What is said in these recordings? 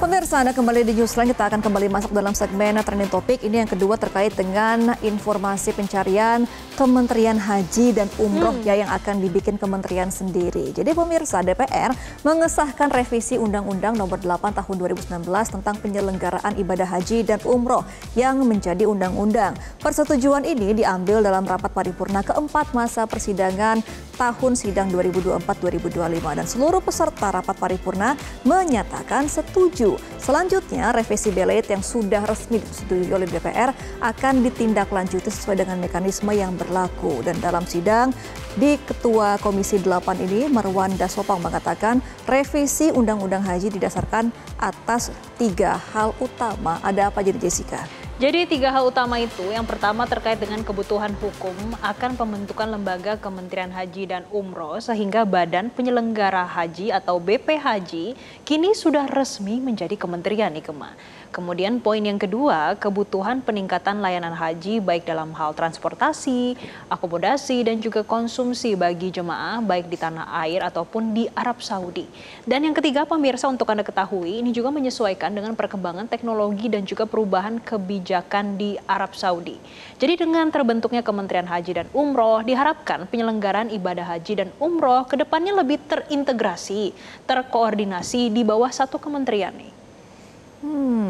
Pemirsa, Anda kembali di Newsline. Kita akan kembali masuk dalam segmen trending topik. Ini yang kedua terkait dengan informasi pencarian Kementerian Haji dan Umroh yang akan dibikin kementerian sendiri. Jadi pemirsa, DPR mengesahkan revisi Undang-Undang Nomor 8 Tahun 2019 tentang penyelenggaraan ibadah haji dan umroh yang menjadi undang-undang. Persetujuan ini diambil dalam rapat paripurna keempat masa persidangan tahun sidang 2024-2025 dan seluruh peserta rapat paripurna menyatakan setuju. Selanjutnya, revisi Beleit yang sudah resmi disetujui oleh DPR akan ditindaklanjuti sesuai dengan mekanisme yang berlaku. Dan dalam sidang, di Ketua Komisi 8 ini, Marwan Dasopang mengatakan revisi Undang-Undang Haji didasarkan atas 3 hal utama. Ada apa jadi Jessica? Jadi 3 hal utama itu, yang pertama terkait dengan kebutuhan hukum akan pembentukan lembaga Kementerian Haji dan Umroh sehingga Badan Penyelenggara Haji atau BP Haji kini sudah resmi menjadi kementerian nih Kema. Kemudian poin yang kedua, kebutuhan peningkatan layanan haji baik dalam hal transportasi, akomodasi dan juga konsumsi bagi jemaah baik di tanah air ataupun di Arab Saudi. Dan yang ketiga pemirsa, untuk Anda ketahui ini juga menyesuaikan dengan perkembangan teknologi dan juga perubahan kebijakan di Arab Saudi. Jadi dengan terbentuknya Kementerian Haji dan Umroh diharapkan penyelenggaraan ibadah haji dan umroh kedepannya lebih terintegrasi, terkoordinasi di bawah satu kementerian nih.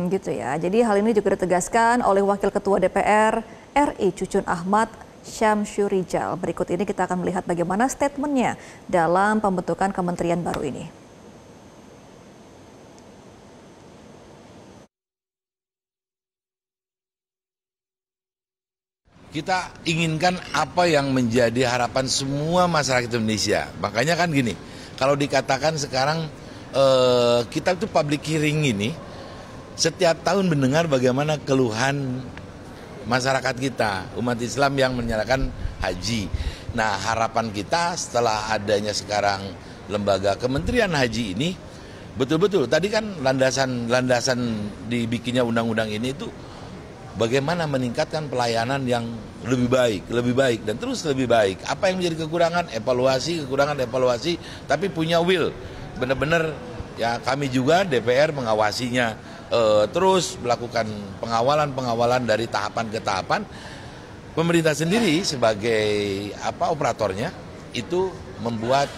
Gitu ya. Jadi hal ini juga ditegaskan oleh Wakil Ketua DPR RI Cucun Ahmad Syamsurijal. Berikut ini kita akan melihat bagaimana statementnya dalam pembentukan kementerian baru ini. Kita inginkan apa yang menjadi harapan semua masyarakat Indonesia. Makanya kan gini, kalau dikatakan sekarang kita itu public hearing ini, setiap tahun mendengar bagaimana keluhan masyarakat kita, umat Islam yang menyerahkan haji. Nah, harapan kita setelah adanya sekarang lembaga Kementerian Haji ini, betul-betul tadi kan landasan dibikinnya undang-undang ini itu bagaimana meningkatkan pelayanan yang lebih baik dan terus lebih baik. Apa yang menjadi kekurangan, evaluasi, tapi punya will. Benar-benar ya kami juga DPR mengawasinya. Terus melakukan pengawalan dari tahapan ke tahapan. Pemerintah sendiri sebagai operatornya itu membuat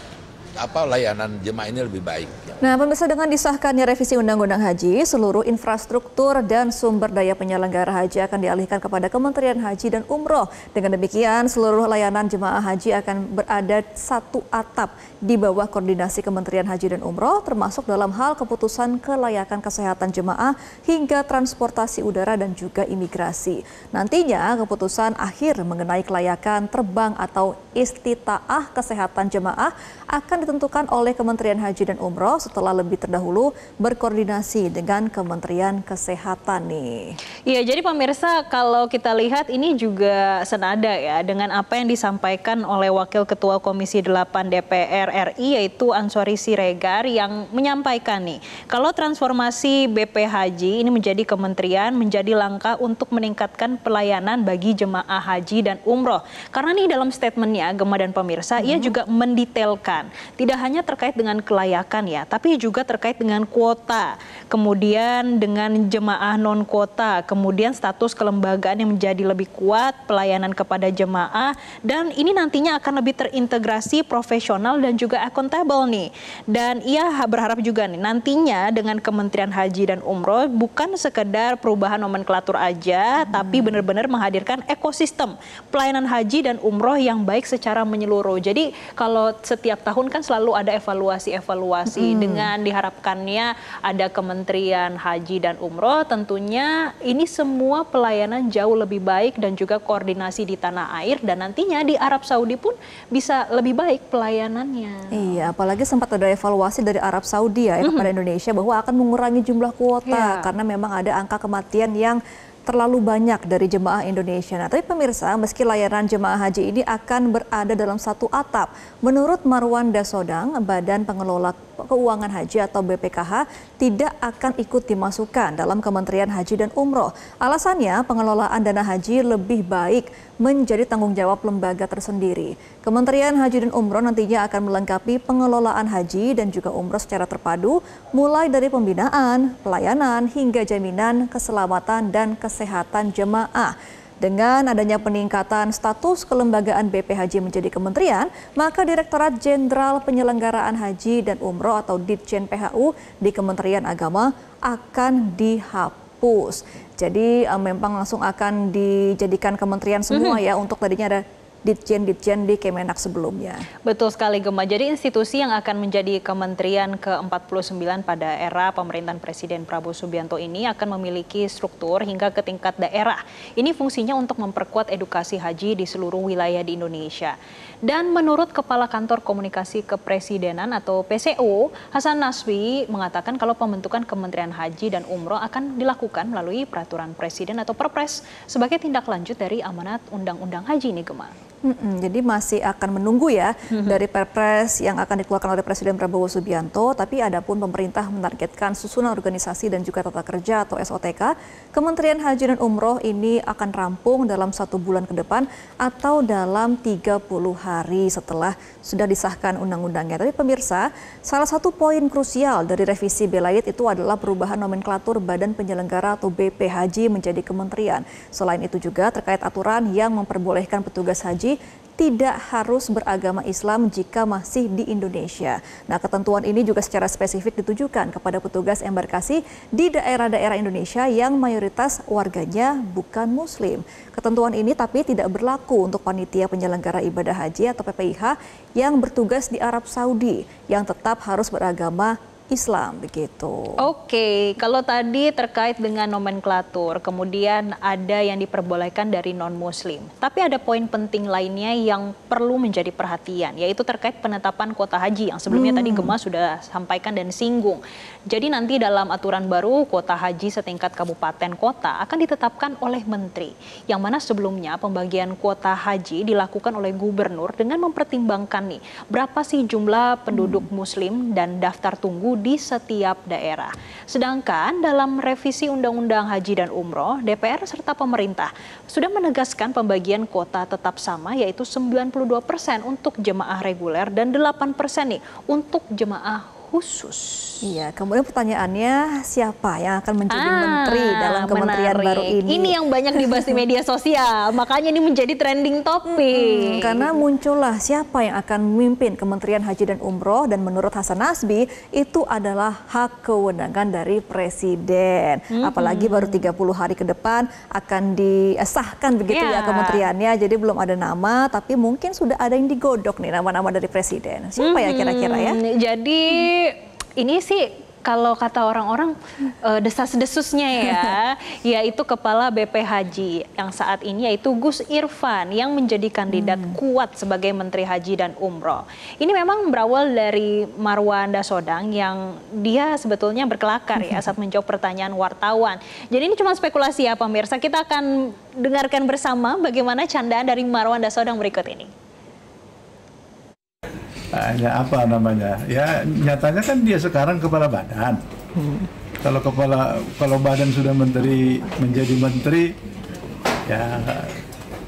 layanan jemaah ini lebih baik. Nah, pemirsa, dengan disahkannya revisi Undang-Undang Haji, seluruh infrastruktur dan sumber daya penyelenggara haji akan dialihkan kepada Kementerian Haji dan Umroh. Dengan demikian, seluruh layanan jemaah haji akan berada satu atap di bawah koordinasi Kementerian Haji dan Umroh, termasuk dalam hal keputusan kelayakan kesehatan jemaah hingga transportasi udara dan juga imigrasi. Nantinya, keputusan akhir mengenai kelayakan terbang atau istitaah kesehatan jemaah akan ditentukan oleh Kementerian Haji dan Umroh setelah lebih terdahulu berkoordinasi dengan Kementerian Kesehatan nih. Iya, jadi pemirsa, kalau kita lihat ini juga senada ya dengan apa yang disampaikan oleh Wakil Ketua Komisi 8 DPR RI yaitu Ansori Siregar yang menyampaikan nih, kalau transformasi BP Haji ini menjadi kementerian menjadi langkah untuk meningkatkan pelayanan bagi jemaah haji dan umroh. Karena nih dalam statementnya Gema dan pemirsa, ia juga mendetailkan tidak hanya terkait dengan kelayakan ya, tapi juga terkait dengan kuota, kemudian dengan jemaah non kuota, kemudian status kelembagaan yang menjadi lebih kuat, pelayanan kepada jemaah, dan ini nantinya akan lebih terintegrasi, profesional dan juga akuntabel nih. Dan ia berharap juga nih nantinya dengan Kementerian Haji dan Umroh bukan sekedar perubahan nomenklatur aja, tapi benar-benar menghadirkan ekosistem pelayanan haji dan umroh yang baik secara menyeluruh. Jadi kalau setiap tahun kan selalu ada evaluasi dengan diharapkannya ada Kementerian Haji dan Umroh, tentunya ini semua pelayanan jauh lebih baik dan juga koordinasi di tanah air, dan nantinya di Arab Saudi pun bisa lebih baik pelayanannya. Iya, apalagi sempat ada evaluasi dari Arab Saudi ya kepada Indonesia bahwa akan mengurangi jumlah kuota karena memang ada angka kematian yang terlalu banyak dari jemaah Indonesia. Nah, tapi pemirsa, meski layanan jemaah haji ini akan berada dalam satu atap, menurut Marwan Dasodang, Badan Pengelola Keuangan Haji atau BPKH tidak akan ikut dimasukkan dalam Kementerian Haji dan Umroh. Alasannya, pengelolaan dana haji lebih baik menjadi tanggung jawab lembaga tersendiri. Kementerian Haji dan Umroh nantinya akan melengkapi pengelolaan haji dan juga umroh secara terpadu, mulai dari pembinaan, pelayanan, hingga jaminan keselamatan dan kesehatan jemaah. Dengan adanya peningkatan status kelembagaan BP Haji menjadi kementerian, maka Direktorat Jenderal Penyelenggaraan Haji dan Umroh atau Ditjen PHU di Kementerian Agama akan dihapus. Jadi memang langsung akan dijadikan kementerian semua ya, untuk tadinya ada Ditjen di Kemenak sebelumnya. Betul sekali, Gemma. Jadi institusi yang akan menjadi kementerian ke-49 pada era pemerintahan Presiden Prabowo Subianto ini akan memiliki struktur hingga ke tingkat daerah. Ini fungsinya untuk memperkuat edukasi haji di seluruh wilayah di Indonesia. Dan menurut Kepala Kantor Komunikasi Kepresidenan atau PCO, Hasan Nasbi mengatakan kalau pembentukan Kementerian Haji dan Umroh akan dilakukan melalui peraturan Presiden atau Perpres sebagai tindak lanjut dari amanat Undang-Undang Haji ini, Gemma. Jadi masih akan menunggu ya dari Perpres yang akan dikeluarkan oleh Presiden Prabowo Subianto. Tapi adapun pemerintah menargetkan susunan organisasi dan juga tata kerja atau SOTK Kementerian Haji dan Umroh ini akan rampung dalam 1 bulan ke depan atau dalam 30 hari setelah sudah disahkan undang-undangnya. Tapi pemirsa, salah satu poin krusial dari revisi Belait itu adalah perubahan nomenklatur Badan Penyelenggara atau BP Haji menjadi kementerian. Selain itu juga terkait aturan yang memperbolehkan petugas haji tidak harus beragama Islam jika masih di Indonesia. Nah, ketentuan ini juga secara spesifik ditujukan kepada petugas embarkasi di daerah-daerah Indonesia yang mayoritas warganya bukan Muslim. Ketentuan ini tapi tidak berlaku untuk panitia penyelenggara ibadah haji atau PPIH yang bertugas di Arab Saudi yang tetap harus beragama Islam, begitu. Oke, kalau tadi terkait dengan nomenklatur, kemudian ada yang diperbolehkan dari non-Muslim. Tapi ada poin penting lainnya yang perlu menjadi perhatian, yaitu terkait penetapan kuota haji yang sebelumnya tadi Gemma sudah sampaikan dan singgung. Jadi nanti dalam aturan baru, kuota haji setingkat kabupaten kota akan ditetapkan oleh menteri. Yang mana sebelumnya pembagian kuota haji dilakukan oleh gubernur dengan mempertimbangkan nih, berapa sih jumlah penduduk Muslim dan daftar tunggu di setiap daerah. Sedangkan dalam revisi Undang-Undang Haji dan Umroh, DPR serta pemerintah sudah menegaskan pembagian kuota tetap sama, yaitu 92% untuk jemaah reguler dan 8% nih untuk jemaah khusus. Iya, kemudian pertanyaannya siapa yang akan menjadi menteri dalam kementerian baru ini? Ini yang banyak dibahas di media sosial, makanya ini menjadi trending topik. Karena muncullah siapa yang akan memimpin Kementerian Haji dan Umroh, dan menurut Hasan Nasbi itu adalah hak kewenangan dari Presiden. Apalagi baru 30 hari ke depan akan disahkan begitu ya kementeriannya, jadi belum ada nama, tapi mungkin sudah ada yang digodok nih nama-nama dari Presiden. Siapa ya kira-kira ya? Jadi ini sih kalau kata orang-orang desas-desusnya ya, yaitu Kepala BP Haji yang saat ini yaitu Gus Irfan yang menjadi kandidat kuat sebagai Menteri Haji dan Umroh. Ini memang berawal dari Marwan Dasodang yang dia sebetulnya berkelakar ya saat menjawab pertanyaan wartawan. Jadi ini cuma spekulasi ya pemirsa, kita akan dengarkan bersama bagaimana candaan dari Marwan Dasodang berikut ini. Ya apa namanya, ya nyatanya kan dia sekarang kepala badan. Kalau badan sudah menjadi menteri, ya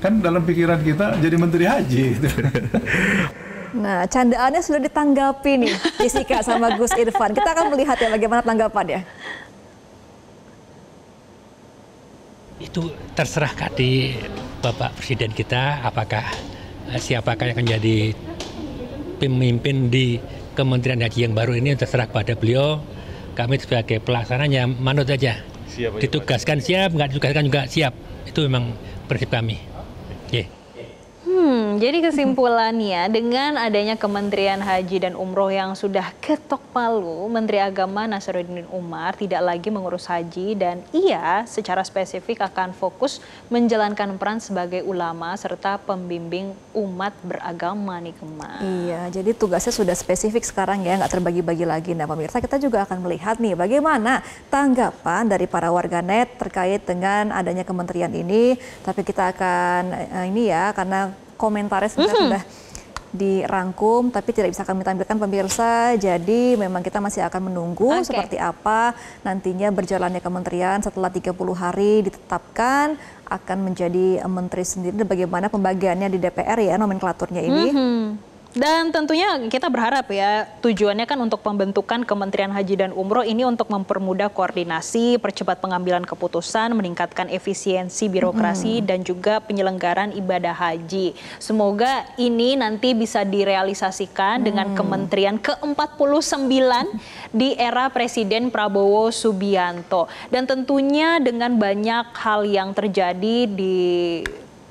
kan dalam pikiran kita jadi menteri haji gitu. Nah, candaannya sudah ditanggapi nih Jessica sama Gus Irfan. Kita akan melihat ya bagaimana tanggapannya. Itu terserah di Bapak Presiden kita, siapakah yang akan jadi pemimpin di Kementerian Haji yang baru ini, terserah pada beliau. Kami sebagai pelaksananya manut saja. Ditugaskan siap, nggak ditugaskan juga siap. Itu memang prinsip kami. Jadi kesimpulannya, dengan adanya Kementerian Haji dan Umroh yang sudah ketok palu, Menteri Agama Nasaruddin Umar tidak lagi mengurus haji dan ia secara spesifik akan fokus menjalankan peran sebagai ulama serta pembimbing umat beragama nih Kema. Iya, jadi tugasnya sudah spesifik sekarang ya, nggak terbagi-bagi lagi. Nah pemirsa, kita juga akan melihat nih bagaimana tanggapan dari para warganet terkait dengan adanya kementerian ini. Tapi kita akan ini ya, karena komentarnya sudah dirangkum, tapi tidak bisa kami tampilkan pemirsa. Jadi memang kita masih akan menunggu seperti apa nantinya berjalannya kementerian setelah 30 hari ditetapkan akan menjadi menteri sendiri dan bagaimana pembagiannya di DPR ya, nomenklaturnya ini. Dan tentunya kita berharap ya, tujuannya kan untuk pembentukan Kementerian Haji dan Umroh ini untuk mempermudah koordinasi, percepat pengambilan keputusan, meningkatkan efisiensi birokrasi dan juga penyelenggaraan ibadah haji. Semoga ini nanti bisa direalisasikan dengan kementerian ke-49 di era Presiden Prabowo Subianto. Dan tentunya dengan banyak hal yang terjadi di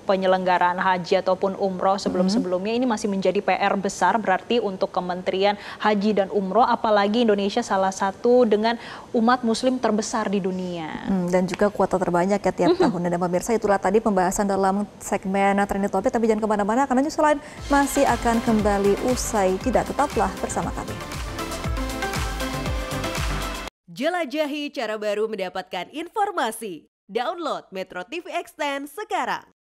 penyelenggaraan haji ataupun umroh sebelum-sebelumnya, ini masih menjadi PR besar berarti untuk Kementerian Haji dan Umroh, apalagi Indonesia salah satu dengan umat muslim terbesar di dunia. Dan juga kuota terbanyak ya tiap tahun. Dan pemirsa, itulah tadi pembahasan dalam segmen Trending Topic, tapi jangan kemana-mana karena news lain masih akan kembali usai. Tidak, tetaplah bersama kami. Jelajahi cara baru mendapatkan informasi. Download Metro TV Extend sekarang.